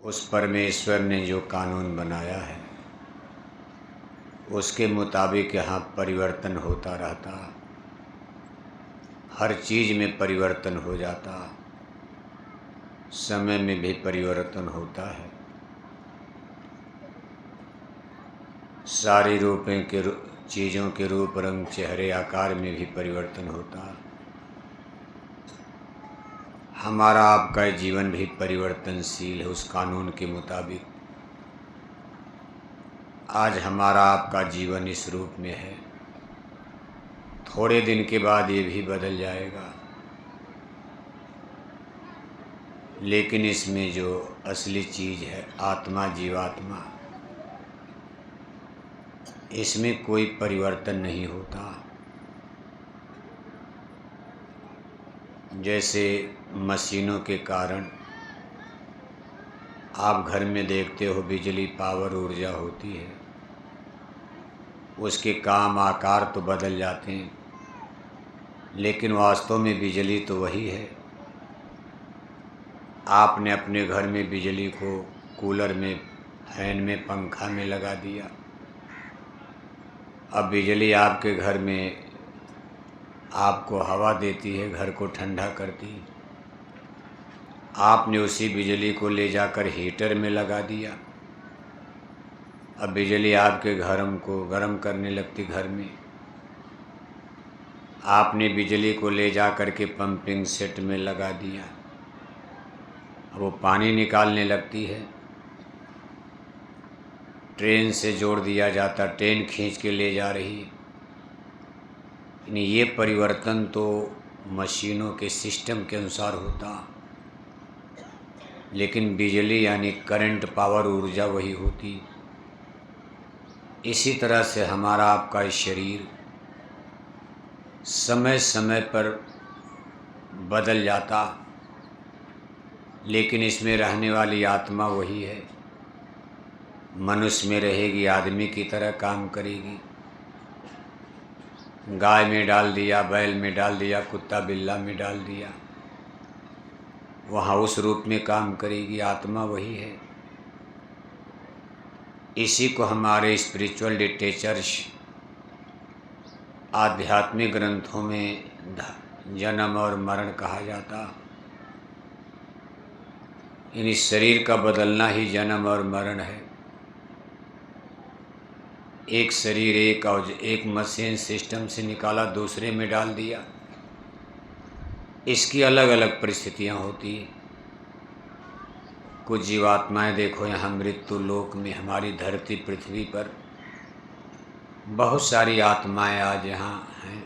उस परमेश्वर ने जो कानून बनाया है उसके मुताबिक यहाँ परिवर्तन होता रहता, हर चीज़ में परिवर्तन हो जाता, समय में भी परिवर्तन होता है, सारी चीज़ों के रूप रंग चेहरे आकार में भी परिवर्तन होता। हमारा आपका जीवन भी परिवर्तनशील है उस कानून के मुताबिक। आज हमारा आपका जीवन इस रूप में है, थोड़े दिन के बाद ये भी बदल जाएगा, लेकिन इसमें जो असली चीज़ है आत्मा, जीवात्मा, इसमें कोई परिवर्तन नहीं होता। जैसे मशीनों के कारण आप घर में देखते हो बिजली पावर ऊर्जा होती है, उसके काम आकार तो बदल जाते हैं, लेकिन वास्तव में बिजली तो वही है। आपने अपने घर में बिजली को कूलर में, फैन में, पंखा में लगा दिया, अब बिजली आपके घर में आपको हवा देती है, घर को ठंडा करती है। आपने उसी बिजली को ले जाकर हीटर में लगा दिया, अब बिजली आपके घर को गर्म करने लगती घर में। आपने बिजली को ले जाकर के पंपिंग सेट में लगा दिया, अब वो पानी निकालने लगती है। ट्रेन से जोड़ दिया जाता, ट्रेन खींच के ले जा रही है। यानी ये परिवर्तन तो मशीनों के सिस्टम के अनुसार होता, लेकिन बिजली यानी करंट, पावर, ऊर्जा वही होती। इसी तरह से हमारा आपका शरीर समय समय पर बदल जाता, लेकिन इसमें रहने वाली आत्मा वही है। मनुष्य में रहेगी, आदमी की तरह काम करेगी। गाय में डाल दिया, बैल में डाल दिया, कुत्ता बिल्ला में डाल दिया, वहाँ उस रूप में काम करेगी, आत्मा वही है। इसी को हमारे स्पिरिचुअल लिटरेचर्स, आध्यात्मिक ग्रंथों में जन्म और मरण कहा जाता। यानी शरीर का बदलना ही जन्म और मरण है। एक शरीर एक मशीन सिस्टम से निकाला, दूसरे में डाल दिया, इसकी अलग अलग परिस्थितियाँ होती। कुछ जीवात्माएं देखो यहाँ मृत्यु लोक में, हमारी धरती पृथ्वी पर बहुत सारी आत्माएं आज यहाँ हैं।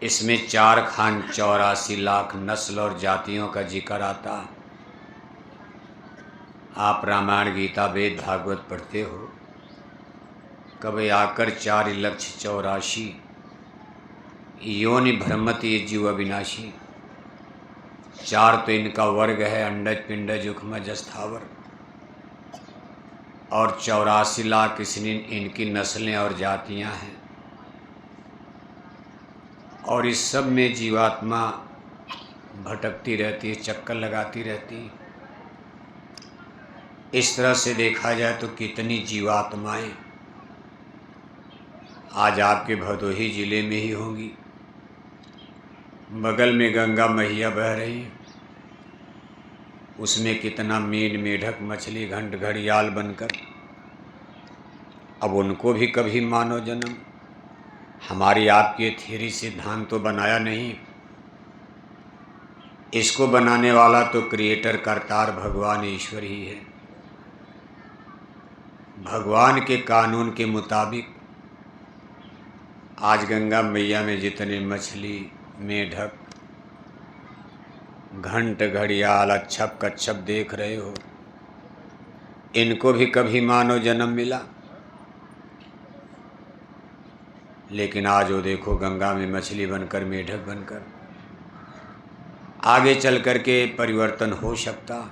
इसमें 4,84 लाख नस्ल और जातियों का जिक्र आता। आप रामायण, गीता, वेद, भागवत पढ़ते हो, कभी आकर 4,84 योनि भ्रमति जीव अविनाशी। 4 तो इनका वर्ग है, अंडज, पिंडज, उखमज, स्थावर, और 84 लाख इनकी नस्लें और जातियां हैं। और इस सब में जीवात्मा भटकती रहती है, चक्कर लगाती रहती है। इस तरह से देखा जाए तो कितनी जीवात्माएं आज आपके भदोही जिले में ही होंगी। बगल में गंगा मैया बह रही, उसमें कितना मीन, मेढक, मछली, घंट, घड़ियाल बनकर, अब उनको भी कभी मानव जन्म। हमारी आपकी थियरी सिद्धांत तो बनाया नहीं, इसको बनाने वाला तो क्रिएटर, करतार, भगवान, ईश्वर ही है। भगवान के कानून के मुताबिक आज गंगा मैया में जितने मछली, मेढक, घंट, घड़ियाल, अच्छप कच्छप देख रहे हो, इनको भी कभी मानव जन्म मिला। लेकिन आज वो देखो गंगा में मछली बनकर, मेढक बनकर, आगे चल कर के परिवर्तन हो सकता।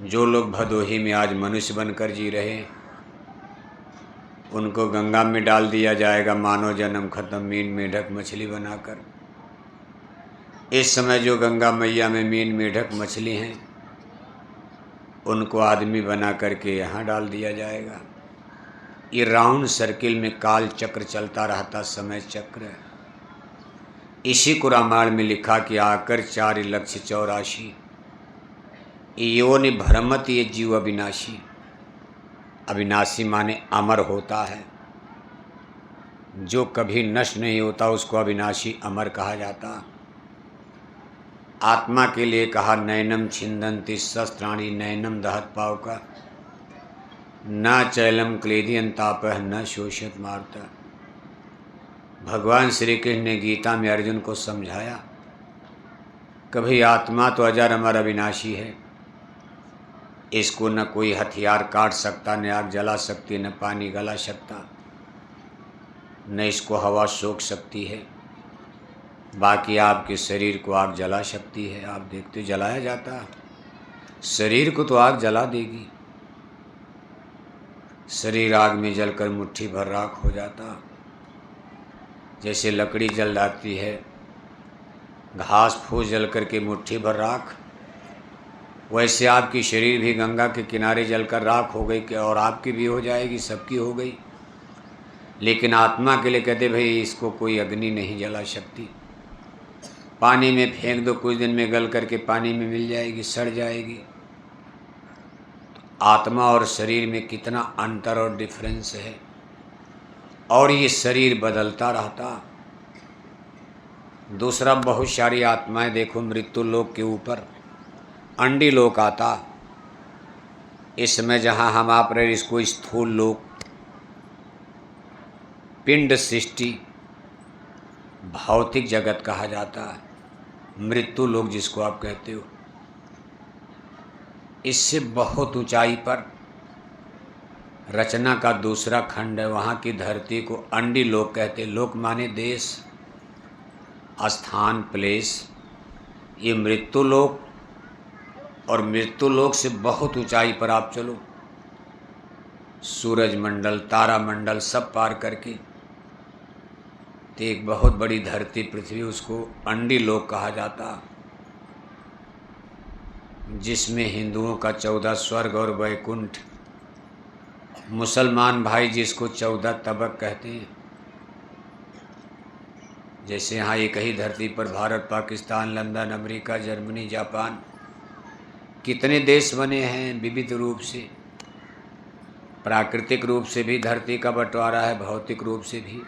जो लोग भदोही में आज मनुष्य बनकर जी रहे, उनको गंगा में डाल दिया जाएगा, मानव जन्म खत्म, मीन, मेढक, मछली बनाकर। इस समय जो गंगा मैया में मीन मेढक मछली हैं, उनको आदमी बना करके यहाँ डाल दिया जाएगा। ये राउंड सर्किल में काल चक्र चलता रहता, समय चक्र। इसी को रामायण में लिखा कि आकर 4,84,000 योनि भ्रमत ये जीव अविनाशी। अविनाशी माने अमर होता है, जो कभी नष्ट नहीं होता उसको अविनाशी अमर कहा जाता। आत्मा के लिए कहा नैनम छिंदंती शस्त्राणी नैनम दहत पाव का न चैलम क्लेदियन तापह न शोषित मारता। भगवान श्री कृष्ण ने गीता में अर्जुन को समझाया, कभी आत्मा तो अजर अमर अविनाशी है, इसको न कोई हथियार काट सकता, न आग जला सकती, न पानी गला सकता, न इसको हवा सोख सकती है। बाकी आपके शरीर को आग जला सकती है, आप देखते जलाया जाता, शरीर को तो आग जला देगी। शरीर आग में जलकर मुट्ठी भर राख हो जाता। जैसे लकड़ी जल जाती है, घास फूस जल करके मुट्ठी भर राख, वैसे आपकी शरीर भी गंगा के किनारे जलकर राख हो गई और आपकी भी हो जाएगी, सबकी हो गई। लेकिन आत्मा के लिए कहते भाई इसको कोई अग्नि नहीं जला सकती। पानी में फेंक दो, कुछ दिन में गल करके पानी में मिल जाएगी, सड़ जाएगी। आत्मा और शरीर में कितना अंतर और डिफरेंस है। और ये शरीर बदलता रहता। दूसरा, बहुत सारी आत्माएं देखो मृत्यु लोक के ऊपर अंडी लोक आता। इस समय जहाँ हम आप रहे इसको स्थूल लोक, पिंड सृष्टि, भौतिक जगत कहा जाता है। मृत्यु लोक जिसको आप कहते हो, इससे बहुत ऊंचाई पर रचना का दूसरा खंड है। वहाँ की धरती को अंडी लोक कहते। लोक माने देश, स्थान, प्लेस। ये मृत्यु लोक, और मृत्यु लोक से बहुत ऊंचाई पर आप चलो, सूरज मंडल, तारा मंडल सब पार करके, तो एक बहुत बड़ी धरती पृथ्वी, उसको अंडी लोक कहा जाता, जिसमें हिंदुओं का 14 स्वर्ग और वैकुंठ, मुसलमान भाई जिसको 14 तबक कहते हैं। जैसे यहाँ एक ही धरती पर Bharat, Pakistan, London, America, Germany, Japan, कितने देश बने हैं विविध रूप से। प्राकृतिक रूप से भी धरती का बंटवारा है, भौतिक रूप से भी।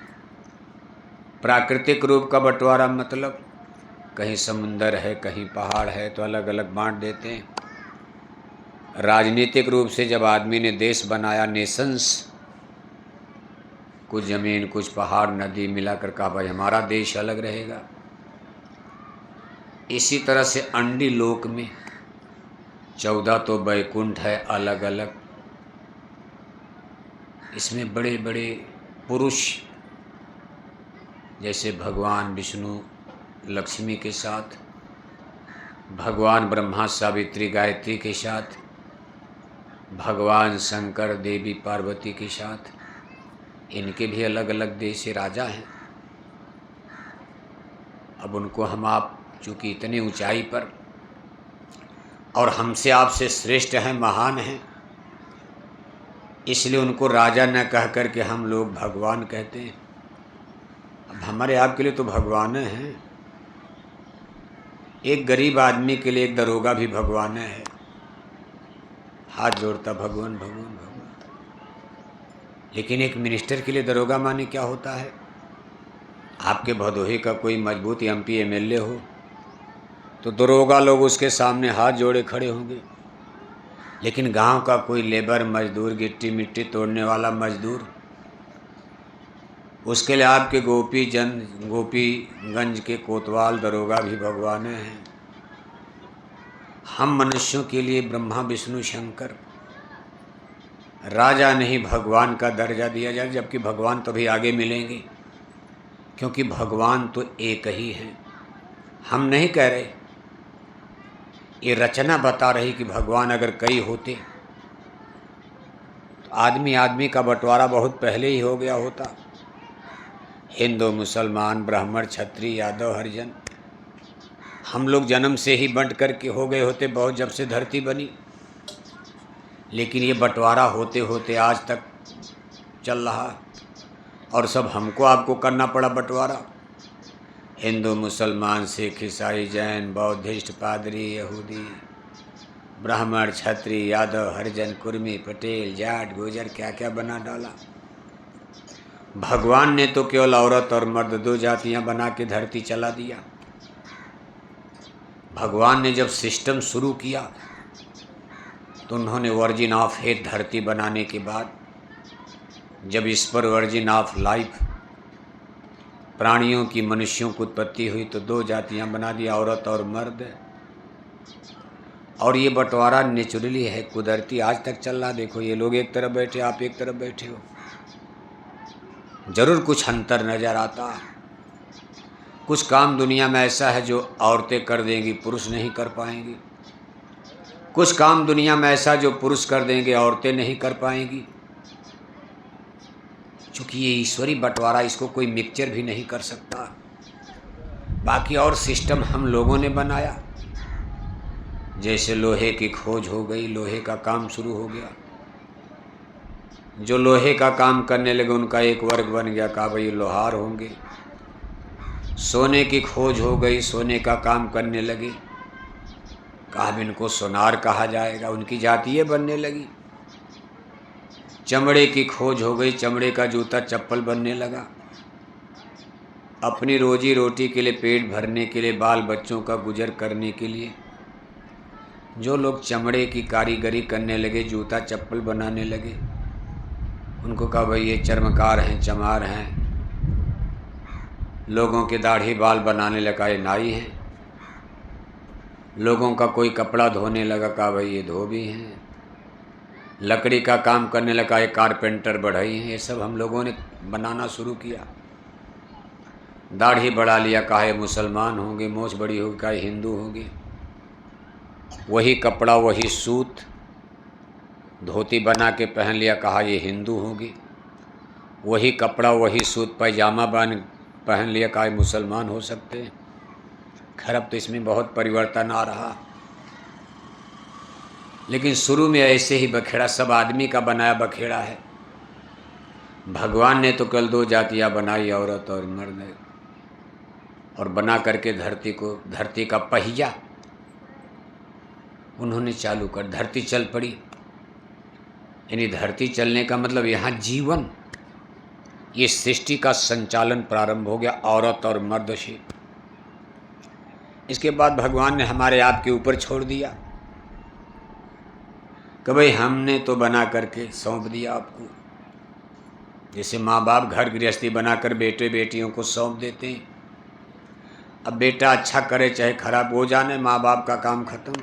प्राकृतिक रूप का बंटवारा मतलब कहीं समुंदर है, कहीं पहाड़ है, तो अलग अलग बांट देते हैं। राजनीतिक रूप से जब आदमी ने देश बनाया, नेशंस, कुछ ज़मीन, कुछ पहाड़, नदी मिलाकर कहा भाई हमारा देश अलग रहेगा। इसी तरह से अंडी लोक में 14 तो वैकुंठ है अलग अलग। इसमें बड़े बड़े पुरुष, जैसे भगवान विष्णु लक्ष्मी के साथ, भगवान ब्रह्मा सावित्री गायत्री के साथ, भगवान शंकर देवी पार्वती के साथ, इनके भी अलग अलग देश से राजा हैं। अब उनको हम आप चूँकि इतनी ऊंचाई पर, और हमसे आपसे श्रेष्ठ हैं, महान हैं, इसलिए उनको राजा न कह कर के हम लोग भगवान कहते हैं। अब हमारे आपके लिए तो भगवान हैं। एक गरीब आदमी के लिए एक दरोगा भी भगवान है, हाथ जोड़ता भगवान भगवान भगवान। लेकिन एक मिनिस्टर के लिए दरोगा माने क्या होता है? आपके भदोही का कोई मजबूत MP MLA हो तो दरोगा लोग उसके सामने हाथ जोड़े खड़े होंगे। लेकिन गांव का कोई लेबर मजदूर, गिट्टी मिट्टी तोड़ने वाला मजदूर, उसके लिए आपके गोपीगंज के कोतवाल दरोगा भी भगवान हैं। हम मनुष्यों के लिए ब्रह्मा विष्णु शंकर, राजा नहीं भगवान का दर्जा दिया जाए, जबकि भगवान तो भी आगे मिलेंगे, क्योंकि भगवान तो एक ही है। हम नहीं कह रहे, ये रचना बता रही कि भगवान अगर कई होते तो आदमी का बंटवारा बहुत पहले ही हो गया होता। हिंदू, मुसलमान, ब्राह्मण, क्षत्रिय, यादव, हरिजन, हम लोग जन्म से ही बंट करके हो गए होते बहुत, जब से धरती बनी, लेकिन ये बंटवारा होते होते आज तक चल रहा, और सब हमको आपको करना पड़ा बंटवारा। हिंदू, मुसलमान, सिख, ईसाई, जैन, बौद्धिस्ट, पादरी, यहूदी, ब्राह्मण, क्षत्रिय, यादव, हरिजन, कुर्मी, पटेल, जाट, गुजर, क्या क्या बना डाला। भगवान ने तो केवल औरत और मर्द दो जातियां बना के धरती चला दिया। भगवान ने जब सिस्टम शुरू किया तो उन्होंने वर्जिन ऑफ हेथ धरती बनाने के बाद, जब इस पर वर्जिन ऑफ लाइफ प्राणियों की, मनुष्यों की उत्पत्ति हुई तो दो जातियां बना दी, औरत और मर्द। और ये बंटवारा नेचुरली है, कुदरती आज तक चल रहा। देखो ये लोग एक तरफ बैठे, आप एक तरफ बैठे हो, जरूर कुछ अंतर नज़र आता। कुछ काम दुनिया में ऐसा है जो औरतें कर देंगी, पुरुष नहीं कर पाएंगी। कुछ काम दुनिया में ऐसा जो पुरुष कर देंगे, औरतें नहीं कर पाएंगी। क्योंकि ये ईश्वरी बंटवारा, इसको कोई मिक्सचर भी नहीं कर सकता। बाकी और सिस्टम हम लोगों ने बनाया। जैसे लोहे की खोज हो गई, लोहे का काम शुरू हो गया। जो लोहे का काम करने लगे उनका एक वर्ग बन गया, कहा भाई लोहार होंगे। सोने की खोज हो गई, सोने का काम करने लगे, कहा अब इनको सोनार कहा जाएगा, उनकी जातियाँ बनने लगी। चमड़े की खोज हो गई, चमड़े का जूता चप्पल बनने लगा। अपनी रोजी रोटी के लिए, पेट भरने के लिए, बाल बच्चों का गुजर करने के लिए जो लोग चमड़े की कारीगरी करने लगे, जूता चप्पल बनाने लगे, उनको कहा भाई ये चर्मकार हैं, चमार हैं। लोगों के दाढ़ी बाल बनाने लगा, ये नाई हैं। लोगों का कोई कपड़ा धोने लगा, कहा भाई ये धोबी हैं। लकड़ी का काम करने लगा, ये कारपेंटर, बढ़ई हैं। ये सब हम लोगों ने बनाना शुरू किया। दाढ़ी बढ़ा लिया, कहा ये मुसलमान होंगे। मूछ बड़ी होगी, कहा हिंदू होंगे। वही कपड़ा, वही सूत, धोती बना के पहन लिया, कहा ये हिंदू होगी। वही कपड़ा, वही सूत, पैजामा पहन लिया, कहा मुसलमान हो सकते हैं। खैर अब तो इसमें बहुत परिवर्तन आ रहा, लेकिन शुरू में ऐसे ही बखेड़ा, सब आदमी का बनाया बखेड़ा है। भगवान ने तो कल दो जातियाँ बनाई, औरत और मर्द, और बना करके धरती को, धरती का पहिया उन्होंने चालू कर, धरती चल पड़ी। यानी धरती चलने का मतलब यहाँ जीवन, ये सृष्टि का संचालन प्रारंभ हो गया औरत और मर्द से। इसके बाद भगवान ने हमारे आप के ऊपर छोड़ दिया कि भाई हमने तो बना करके सौंप दिया आपको। जैसे माँ बाप घर गृहस्थी बनाकर बेटे बेटियों को सौंप देते हैं। अब बेटा अच्छा करे चाहे खराब हो जाने, माँ बाप का काम खत्म।